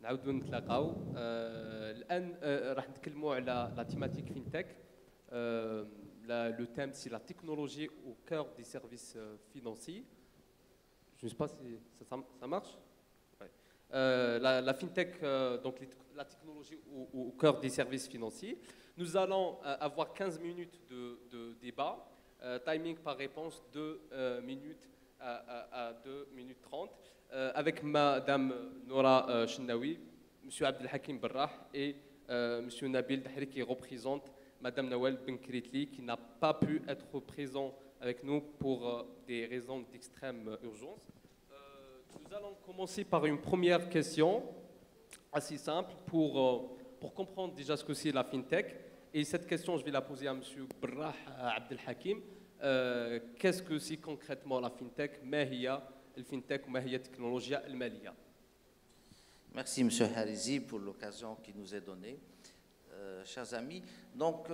نعاودوا نتلاقاو الان راح نتكلموا على لا تيماتيك فينتech. Le thème c'est la technologie au cœur des services financiers. Je ne sais pas si ça marche. Ouais. La fintech, donc la technologie au cœur des services financiers. Nous allons avoir 15 minutes de débat, timing par réponse 2 minutes à 2 minutes 30, avec Madame Noura Chennaoui, Monsieur Abdelhakim Barrah et Monsieur Nabil Dahri qui représente Madame Nawal Benkritli qui n'a pas pu être présent avec nous pour des raisons d'extrême urgence. Nous allons commencer par une première question assez simple pour comprendre déjà ce que c'est la fintech. Et cette question, je vais la poser à Monsieur Barrah Abdelhakim. Qu'est-ce que c'est concrètement la fintech? ما هي الفintech وما هي التكنولوجيا المالية? Merci Monsieur Harizi pour l'occasion qui nous est donnée. Chers amis, donc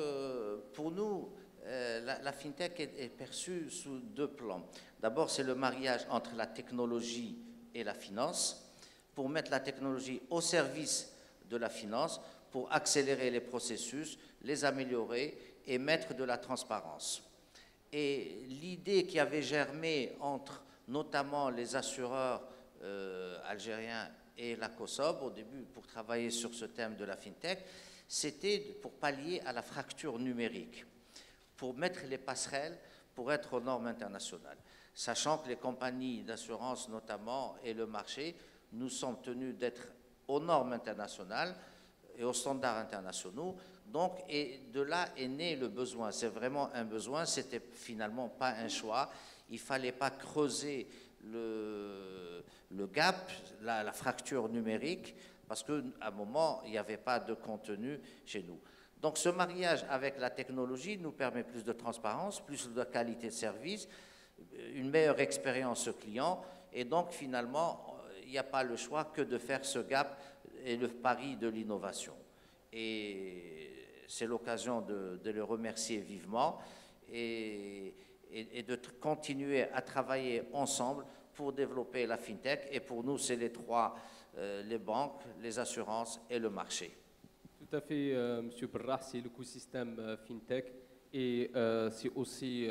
pour nous, la fintech est perçue sous 2 plans. D'abord, c'est le mariage entre la technologie et la finance, pour mettre la technologie au service de la finance, pour accélérer les processus, les améliorer et mettre de la transparence. Et l'idée qui avait germé entre notamment les assureurs algériens et la COSOB au début pour travailler sur ce thème de la fintech, c'était pour pallier à la fracture numérique, pour mettre les passerelles pour être aux normes internationales. Sachant que les compagnies d'assurance notamment et le marché, nous sommes tenus d'être aux normes internationales et aux standards internationaux. Donc, et de là est né le besoin. C'est vraiment un besoin, c'était finalement pas un choix. Il ne fallait pas creuser le gap, la fracture numérique, parce qu'à un moment, il n'y avait pas de contenu chez nous. Donc ce mariage avec la technologie nous permet plus de transparence, plus de qualité de service, une meilleure expérience client, et donc finalement, il n'y a pas le choix que de faire ce gap et le pari de l'innovation. Et c'est l'occasion de le remercier vivement et de continuer à travailler ensemble pour développer la fintech. Et pour nous, c'est les 3, les banques, les assurances et le marché. Tout à fait, Monsieur Barrah, c'est l'écosystème fintech et c'est aussi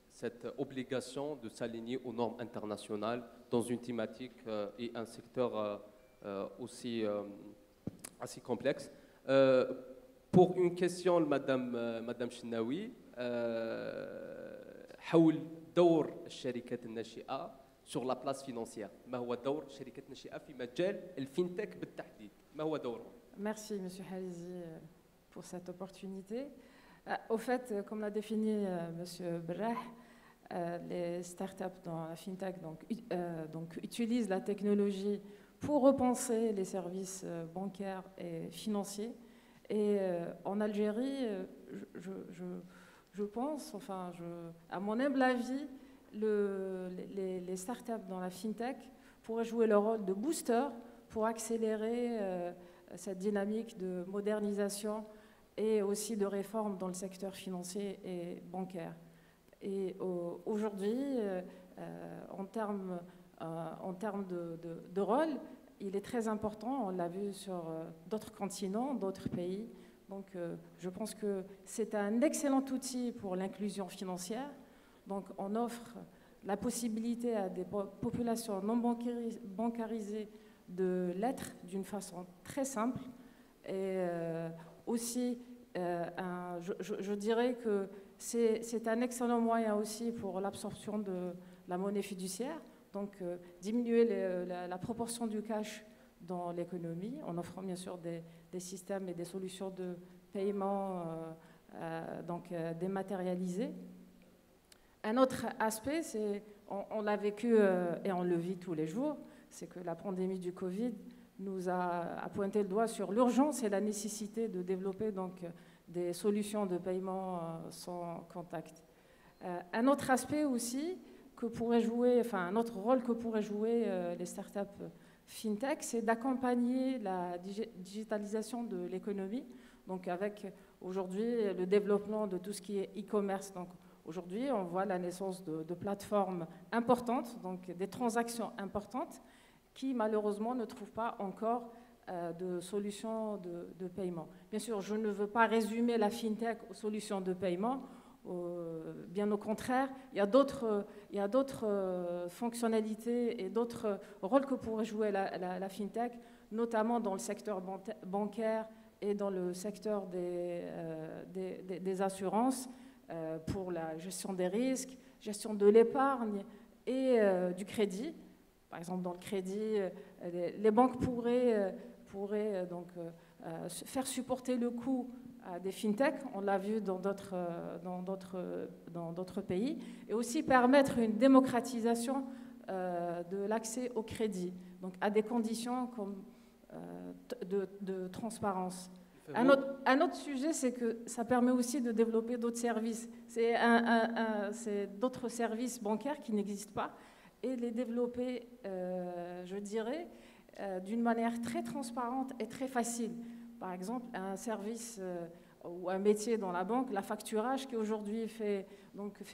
cette obligation de s'aligner aux normes internationales dans une thématique et un secteur aussi assez complexe. Pour une question, Madame Chennaoui, حول دور الشركات الناشئة sur la place financière. ما هو دور الشركات الناشئة في مجال الفينتك بالتحديد؟ ما هو دورهم؟ Merci Monsieur Harizi pour cette opportunité. Au fait, comme l'a défini Monsieur Barrah, les startups dans la fintech donc utilisent la technologie pour repenser les services bancaires et financiers. Et en Algérie, je pense, enfin, à mon humble avis, les startups dans la fintech pourraient jouer le rôle de booster pour accélérer cette dynamique de modernisation et aussi de réforme dans le secteur financier et bancaire. Et aujourd'hui, en termes de rôle, il est très important, on l'a vu sur d'autres continents, d'autres pays. Donc je pense que c'est un excellent outil pour l'inclusion financière. Donc on offre la possibilité à des populations non bancarisées de l'être d'une façon très simple. Et aussi, je dirais que c'est un excellent moyen aussi pour l'absorption de la monnaie fiduciaire. Donc diminuer la proportion du cash dans l'économie en offrant bien sûr des systèmes et des solutions de paiement dématérialisées. Un autre aspect, on l'a vécu et on le vit tous les jours, c'est que la pandémie du Covid nous a pointé le doigt sur l'urgence et la nécessité de développer donc des solutions de paiement sans contact. Un autre aspect aussi que pourrait jouer, enfin un autre rôle que pourraient jouer les startups fintech, c'est d'accompagner la digitalisation de l'économie. Donc avec aujourd'hui le développement de tout ce qui est e-commerce. Donc aujourd'hui, on voit la naissance de plateformes importantes, donc des transactions importantes qui malheureusement ne trouvent pas encore de solutions de paiement. Bien sûr, je ne veux pas résumer la FinTech aux solutions de paiement. Bien au contraire, il y a d'autres fonctionnalités et d'autres rôles que pourrait jouer la FinTech, notamment dans le secteur bancaire et dans le secteur des assurances, pour la gestion des risques, gestion de l'épargne et du crédit. Par exemple, dans le crédit, les banques pourraient donc faire supporter le coût des fintech, on l'a vu dans d'autres pays, et aussi permettre une démocratisation de l'accès au crédit, donc à des conditions comme de transparence. Un autre sujet, c'est que ça permet aussi de développer d'autres services. C'est d'autres services bancaires qui n'existent pas et les développer, je dirais, d'une manière très transparente et très facile. Par exemple, un service ou un métier dans la banque, la facturage, qui aujourd'hui fait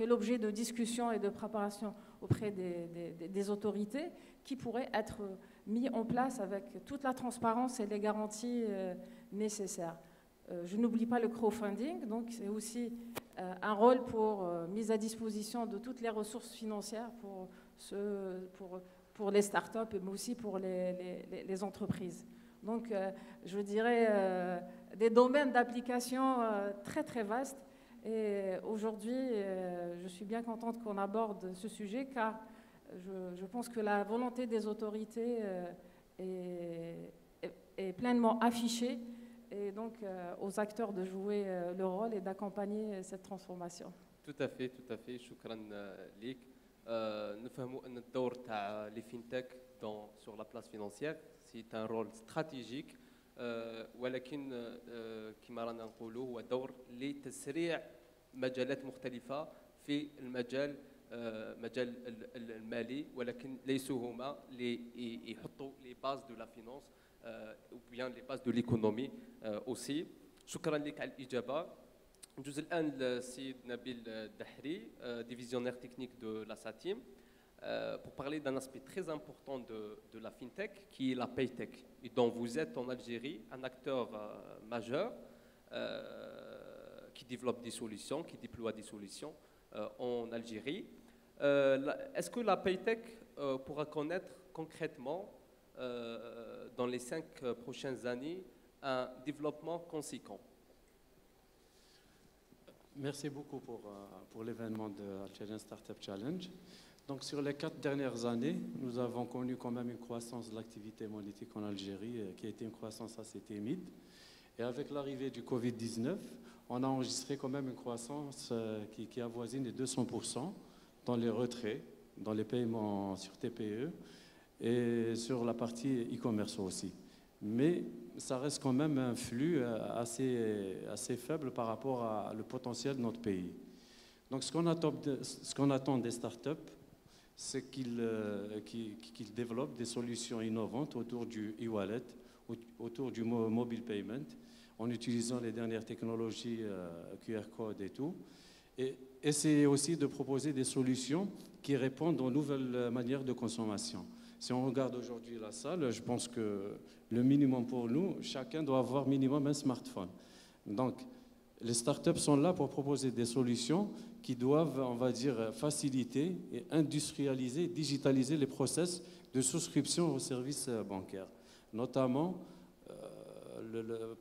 l'objet de discussions et de préparation auprès des autorités, qui pourrait être mis en place avec toute la transparence et les garanties nécessaires. Je n'oublie pas le crowdfunding, donc c'est aussi un rôle pour mise à disposition de toutes les ressources financières pour les startups, mais aussi pour les entreprises. Donc, je dirais des domaines d'application très, très vastes. Et aujourd'hui, je suis bien contente qu'on aborde ce sujet, car je pense que la volonté des autorités est pleinement affichée, et donc aux acteurs de jouer le rôle et d'accompagner cette transformation. Tout à fait, tout à fait. شكرا ليك. نفهموا أن الدور تاع لي فينتك sur la place financière c'est un rôle stratégique ولكن كما رانا نقولوا هو دور لتسريع مجالات مختلفة في المجال مجال المالي ولكن ليسوا هما اللي يحطوا les bases de la finance ou bien les bases de l'économie aussi. شكرا لك على الإجابة. ندوز الآن للسيد نبيل الدحري, divisionnaire technique de la SATIM, pour parler d'un aspect très important de la FinTech, qui est la PayTech, et dont vous êtes en Algérie un acteur majeur qui développe des solutions, qui déploie des solutions en Algérie. Est-ce que la PayTech pourra connaître concrètement, dans les 5 prochaines années, un développement conséquent? Merci beaucoup pour l'événement de Algerian Startup Challenge. Donc, sur les 4 dernières années, nous avons connu quand même une croissance de l'activité monétique en Algérie qui a été une croissance assez timide. Et avec l'arrivée du Covid-19, on a enregistré quand même une croissance qui avoisine les 200% dans les retraits, dans les paiements sur TPE et sur la partie e-commerce aussi. Mais ça reste quand même un flux assez faible par rapport au potentiel de notre pays. Donc ce qu'on attend des startups, c'est qu'ils développent des solutions innovantes autour du e-wallet, autour du mobile payment, en utilisant les dernières technologies QR code et tout. Et essayer aussi de proposer des solutions qui répondent aux nouvelles manières de consommation. Si on regarde aujourd'hui la salle, je pense que le minimum pour nous, chacun doit avoir minimum un smartphone. Donc, les startups sont là pour proposer des solutions qui doivent, on va dire, faciliter et industrialiser, digitaliser les process de souscription aux services bancaires. Notamment,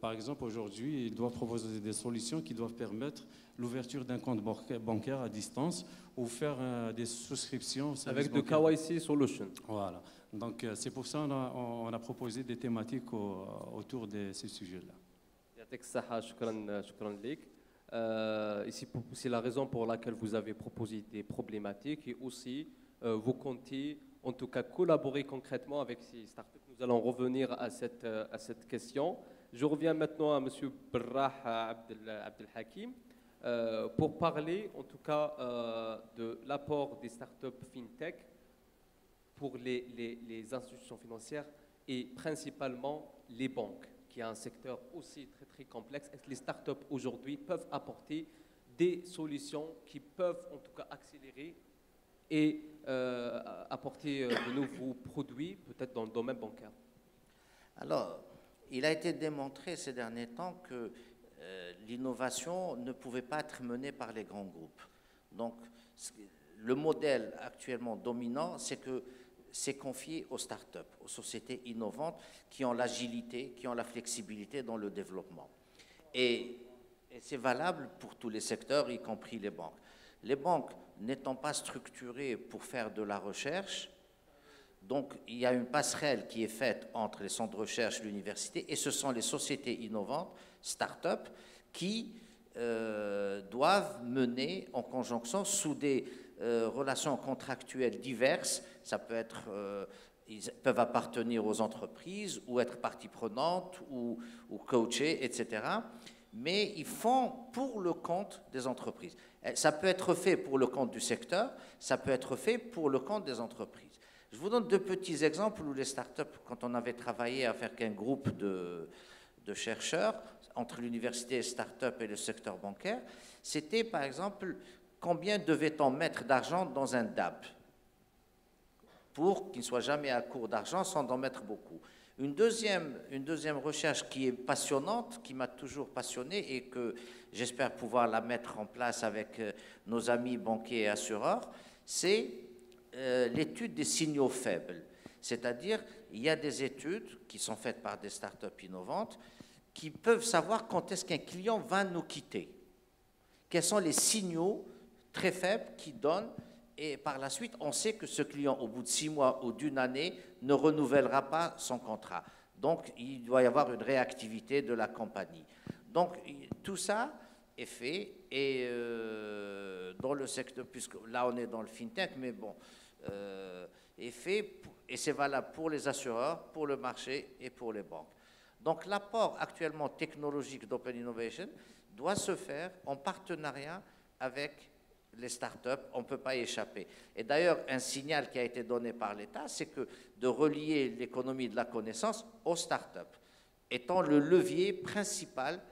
par exemple, aujourd'hui, ils doivent proposer des solutions qui doivent permettre l'ouverture d'un compte bancaire à distance ou faire des souscriptions avec de KYC Solution. Voilà. Donc, c'est pour ça qu'on a proposé des thématiques autour de ces sujets-là. Ici, c'est la raison pour laquelle vous avez proposé des problématiques et aussi vous comptez en tout cas collaborer concrètement avec ces startups. Nous allons revenir à cette question. Je reviens maintenant à M. Berrah Abdelhakim pour parler en tout cas de l'apport des startups FinTech pour les institutions financières et principalement les banques, qui est un secteur aussi très, très complexe. Est-ce que les startups aujourd'hui peuvent apporter des solutions qui peuvent en tout cas accélérer et apporter de nouveaux produits, peut-être dans le domaine bancaire? Alors, il a été démontré ces derniers temps que l'innovation ne pouvait pas être menée par les grands groupes. Donc, le modèle actuellement dominant, c'est que c'est confié aux startups, aux sociétés innovantes qui ont l'agilité, qui ont la flexibilité dans le développement. Et c'est valable pour tous les secteurs, y compris les banques. Les banques n'étant pas structurées pour faire de la recherche, donc il y a une passerelle qui est faite entre les centres de recherche et l'université, et ce sont les sociétés innovantes, start-up, qui doivent mener en conjonction sous des relations contractuelles diverses. Ça peut être, ils peuvent appartenir aux entreprises ou être partie prenante ou coacher, etc. Mais ils font pour le compte des entreprises. Ça peut être fait pour le compte du secteur, ça peut être fait pour le compte des entreprises. Je vous donne deux petits exemples où les startups, quand on avait travaillé à faire qu'un groupe de chercheurs entre l'université, les startups et le secteur bancaire, c'était par exemple combien devait-on mettre d'argent dans un DAB pour qu'il ne soit jamais à court d'argent sans en mettre beaucoup. Une deuxième recherche qui est passionnante, qui m'a toujours passionné et que j'espère pouvoir la mettre en place avec nos amis banquiers et assureurs, c'est l'étude des signaux faibles. C'est-à-dire, il y a des études qui sont faites par des startups innovantes qui peuvent savoir quand est-ce qu'un client va nous quitter. Quels sont les signaux très faibles qui donnent, et par la suite, on sait que ce client, au bout de 6 mois ou d'une année, ne renouvellera pas son contrat. Donc, il doit y avoir une réactivité de la compagnie. Donc, tout ça est fait, et dans le secteur, puisque là, on est dans le fintech, mais bon, est fait, et c'est valable pour les assureurs, pour le marché et pour les banques. Donc, l'apport actuellement technologique d'Open Innovation doit se faire en partenariat avec les startups, on ne peut pas y échapper. Et d'ailleurs, un signal qui a été donné par l'État, c'est que de relier l'économie de la connaissance aux startups, étant le levier principal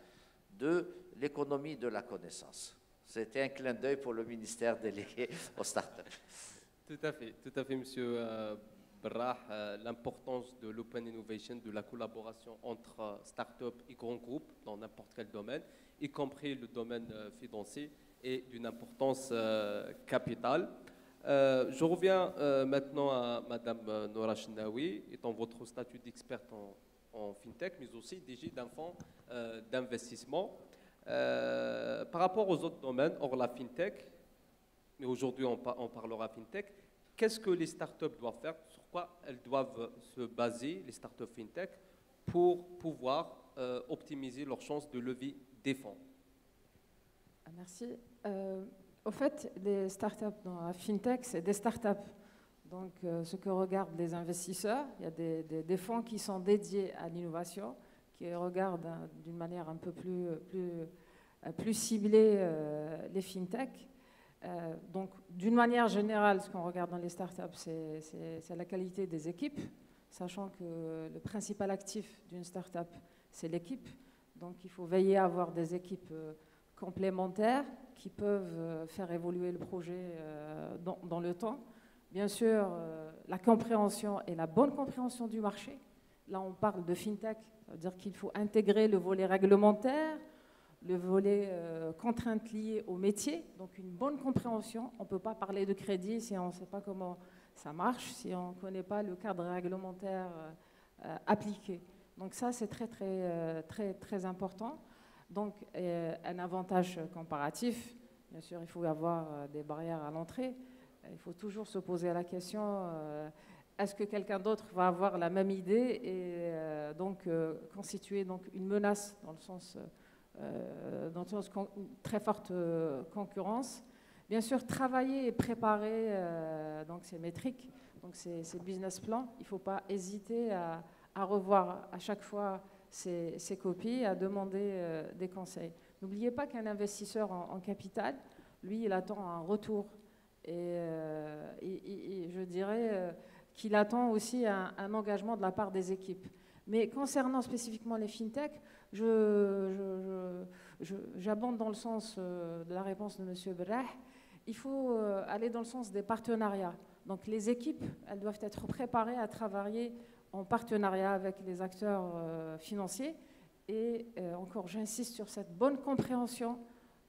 de l'économie de la connaissance. C'était un clin d'œil pour le ministère délégué aux startups. Tout à fait, Monsieur Berrah, l'importance de l'open innovation, de la collaboration entre startups et grands groupes dans n'importe quel domaine, y compris le domaine financier, est d'une importance capitale. Je reviens maintenant à Madame Nora Chenaoui, étant votre statut d'experte en fintech, mais aussi DG d'un fonds d'investissement. Par rapport aux autres domaines, hors la fintech, mais aujourd'hui on parlera fintech, qu'est-ce que les startups doivent faire, sur quoi elles doivent se baser, les startups fintech, pour pouvoir optimiser leurs chances de lever des fonds? Merci. Au fait, les startups dans la fintech, c'est des startups. Donc, ce que regardent les investisseurs, il y a des fonds qui sont dédiés à l'innovation, qui regardent d'une manière un peu plus ciblée les fintech. Donc, d'une manière générale, ce qu'on regarde dans les startups, c'est la qualité des équipes, sachant que le principal actif d'une startup, c'est l'équipe. Donc, il faut veiller à avoir des équipes complémentaires qui peuvent faire évoluer le projet dans le temps. Bien sûr, la compréhension et la bonne compréhension du marché. Là, on parle de fintech, ça veut dire qu'il faut intégrer le volet réglementaire, le volet contraintes liées au métier, donc une bonne compréhension. On ne peut pas parler de crédit si on ne sait pas comment ça marche, si on ne connaît pas le cadre réglementaire appliqué. Donc ça, c'est très important. Donc, un avantage comparatif, bien sûr, il faut avoir des barrières à l'entrée. Il faut toujours se poser la question, est-ce que quelqu'un d'autre va avoir la même idée et donc constituer donc, une menace dans le sens très forte concurrence. Bien sûr, travailler et préparer donc ces métriques, donc ces business plans. Il ne faut pas hésiter à revoir à chaque fois ces copies, à demander des conseils. N'oubliez pas qu'un investisseur en capital, lui, il attend un retour. Et je dirais qu'il attend aussi un engagement de la part des équipes. Mais concernant spécifiquement les fintechs, j'abonde dans le sens de la réponse de M. Berrah. Il faut aller dans le sens des partenariats. Donc les équipes, elles doivent être préparées à travailler en partenariat avec les acteurs financiers. Et encore, j'insiste sur cette bonne compréhension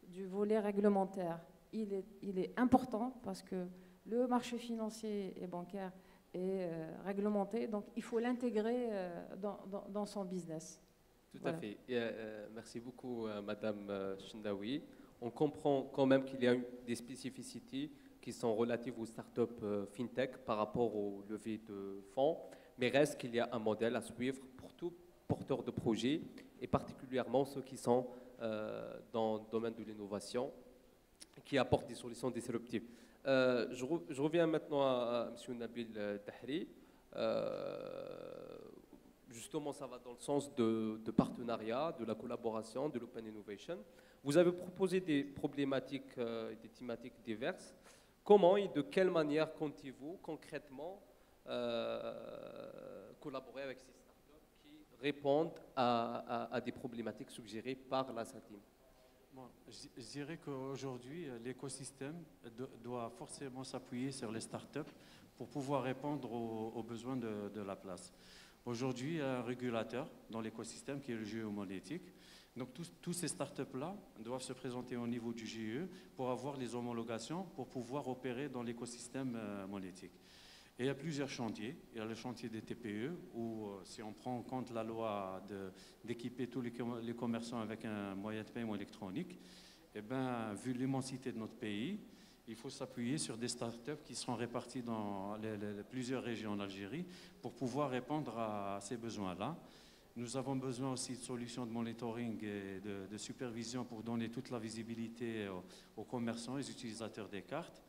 du volet réglementaire. Il est important parce que le marché financier et bancaire est réglementé, donc il faut l'intégrer dans son business. Tout à fait. Merci beaucoup, Madame Chendaoui. On comprend quand même qu'il y a des spécificités qui sont relatives aux startups fintech par rapport aux levées de fonds, mais reste qu'il y a un modèle à suivre pour tout porteur de projet, et particulièrement ceux qui sont dans le domaine de l'innovation, qui apportent des solutions disruptives. Je reviens maintenant à M. Nabil Tahri. Justement, ça va dans le sens de partenariat, de la collaboration, de l'open innovation. Vous avez proposé des problématiques et des thématiques diverses. Comment et de quelle manière comptez-vous concrètement collaborer avec ces startups qui répondent à des problématiques suggérées par la SATIM? Bon, je dirais qu'aujourd'hui, l'écosystème doit forcément s'appuyer sur les startups pour pouvoir répondre aux besoins de la place. Aujourd'hui, il y a un régulateur dans l'écosystème qui est le GIE monétique. Donc, tous ces startups-là doivent se présenter au niveau du GIE pour avoir les homologations pour pouvoir opérer dans l'écosystème monétique. Et il y a plusieurs chantiers. Il y a le chantier des TPE où, si on prend en compte la loi d'équiper tous les commerçants avec un moyen de paiement électronique, eh ben, vu l'immensité de notre pays, il faut s'appuyer sur des startups qui seront réparties dans plusieurs régions en Algérie pour pouvoir répondre à ces besoins-là. Nous avons besoin aussi de solutions de monitoring et de supervision pour donner toute la visibilité aux commerçants et aux utilisateurs des cartes.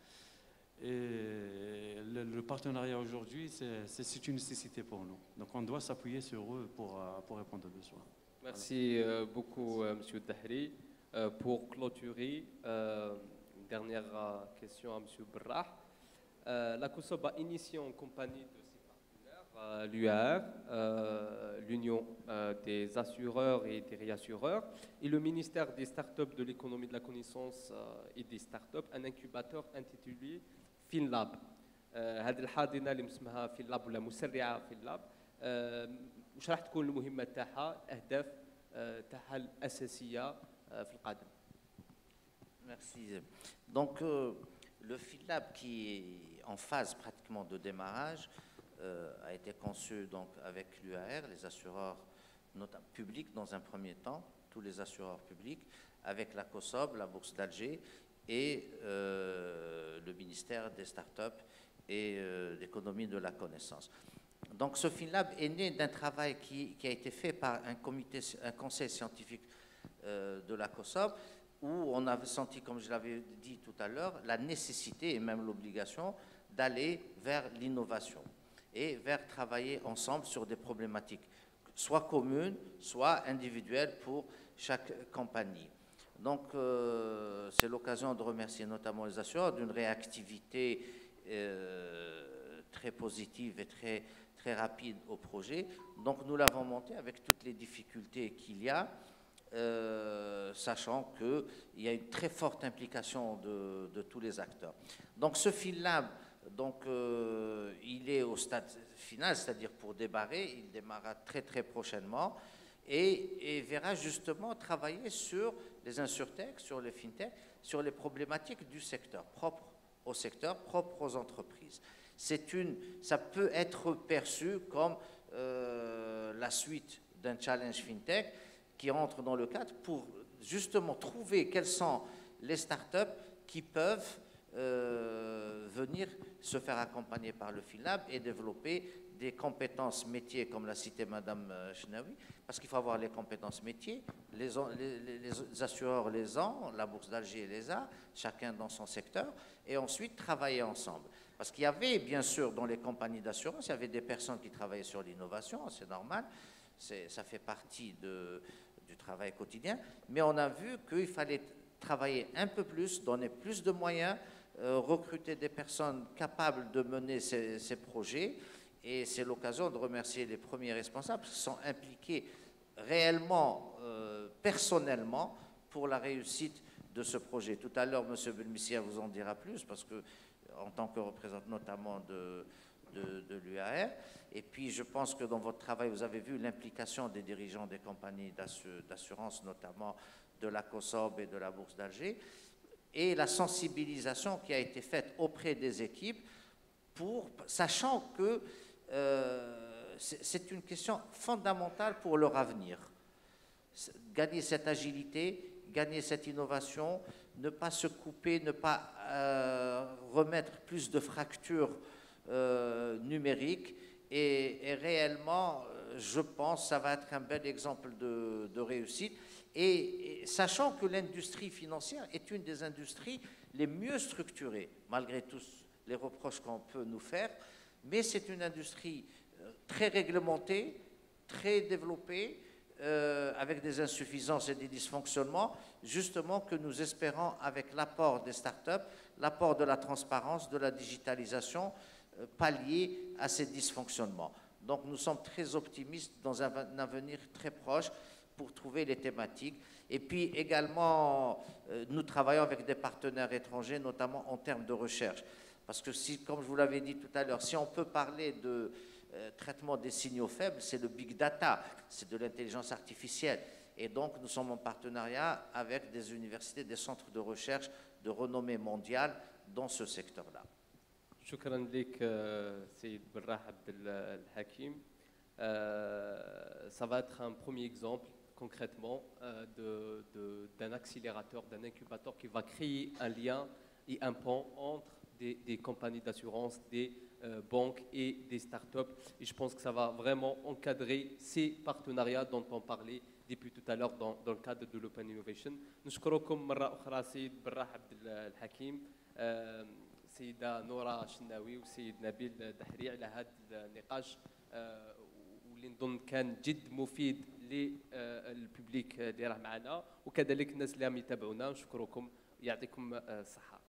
Et le partenariat aujourd'hui, c'est une nécessité pour nous. Donc on doit s'appuyer sur eux pour répondre aux besoins. Merci beaucoup, M. Tahri. Pour clôturer, une dernière question à M. Brah. La COSOB a initié en compagnie de ses partenaires, l'UAR, l'Union des assureurs et des réassureurs, et le ministère des startups, de l'économie de la connaissance et des startups, un incubateur intitulé FinLab. هذه الحاضنه اللي اسمها FinLab ولا مسرعه FinLab وش راح تكون المهمه تاعها الاهداف تاعها الاساسيه في القادم. Merci. Donc, le FinLab qui est en phase pratiquement de démarrage a été conçu donc, avec l'UAR, les assureurs publics dans un premier temps, tous les assureurs publics, avec la COSOB, la Bourse d'Alger et le ministère des startups et l'économie de la connaissance. Donc, ce FinLab est né d'un travail qui a été fait par un conseil scientifique de la COSOB, où on avait senti, comme je l'avais dit tout à l'heure, la nécessité et même l'obligation d'aller vers l'innovation et vers travailler ensemble sur des problématiques, soit communes, soit individuelles pour chaque compagnie. Donc, c'est l'occasion de remercier notamment les assureurs d'une réactivité très positive et très rapide au projet. Donc, nous l'avons monté avec toutes les difficultés qu'il y a, sachant qu'il y a une très forte implication de tous les acteurs. Donc ce FinLab, il est au stade final, c'est-à-dire pour démarrer, il démarrera très prochainement et verra justement travailler sur les insurtech, sur les fintech, sur les problématiques du secteur, propre au secteur, propre aux entreprises. Ça peut être perçu comme la suite d'un challenge fintech qui entre dans le cadre pour justement trouver quelles sont les startups qui peuvent venir se faire accompagner par le FinLab et développer des compétences métiers, comme l'a cité Madame Chenaoui, parce qu'il faut avoir les compétences métiers, les assureurs les ont, la Bourse d'Alger les a, chacun dans son secteur, et ensuite travailler ensemble. Parce qu'il y avait, bien sûr, dans les compagnies d'assurance, il y avait des personnes qui travaillaient sur l'innovation, c'est normal, ça fait partie du travail quotidien, mais on a vu qu'il fallait travailler un peu plus, donner plus de moyens, recruter des personnes capables de mener ces projets, et c'est l'occasion de remercier les premiers responsables qui sont impliqués réellement, personnellement, pour la réussite de ce projet. Tout à l'heure, M. Belmissia vous en dira plus, parce que, en tant que représentant notamment de de l'UAR. Et puis, je pense que dans votre travail, vous avez vu l'implication des dirigeants des compagnies d'assurance, notamment de la COSOB et de la Bourse d'Alger, et la sensibilisation qui a été faite auprès des équipes, sachant que c'est une question fondamentale pour leur avenir. Gagner cette agilité, gagner cette innovation, ne pas se couper, ne pas remettre plus de fractures numériques. Et réellement, je pense, ça va être un bel exemple de réussite. Et sachant que l'industrie financière est une des industries les mieux structurées, malgré tous les reproches qu'on peut nous faire, mais c'est une industrie très réglementée, très développée, avec des insuffisances et des dysfonctionnements, justement que nous espérons avec l'apport des startups, l'apport de la transparence, de la digitalisation, pallier à ces dysfonctionnements. Donc nous sommes très optimistes dans un avenir très proche pour trouver les thématiques. Et puis également, nous travaillons avec des partenaires étrangers, notamment en termes de recherche. Parce que, si, comme je vous l'avais dit tout à l'heure, si on peut parler de traitement des signaux faibles, c'est le big data, c'est de l'intelligence artificielle. Et donc, nous sommes en partenariat avec des universités, des centres de recherche de renommée mondiale dans ce secteur-là. شكرا لك سيد براح عبد الحكيم. Ça va être un premier exemple concrètement d'un accélérateur, d'un incubateur qui va créer un lien et un pont entre des compagnies d'assurance, des banques et des startups. Et je pense que ça va vraiment encadrer ces partenariats dont on parlait depuis tout à l'heure dans le cadre de l'Open Innovation. نشكركم مرة أخرى سيد براح عبد الحكيم، سيدة نورة شناوي وسيد نبيل دحري على هذا النقاش واللي نظن كان جد مفيد للببليك اللي راه معنا وكذلك الناس اللي راهم يتابعونا. نشكركم، يعطيكم الصحة.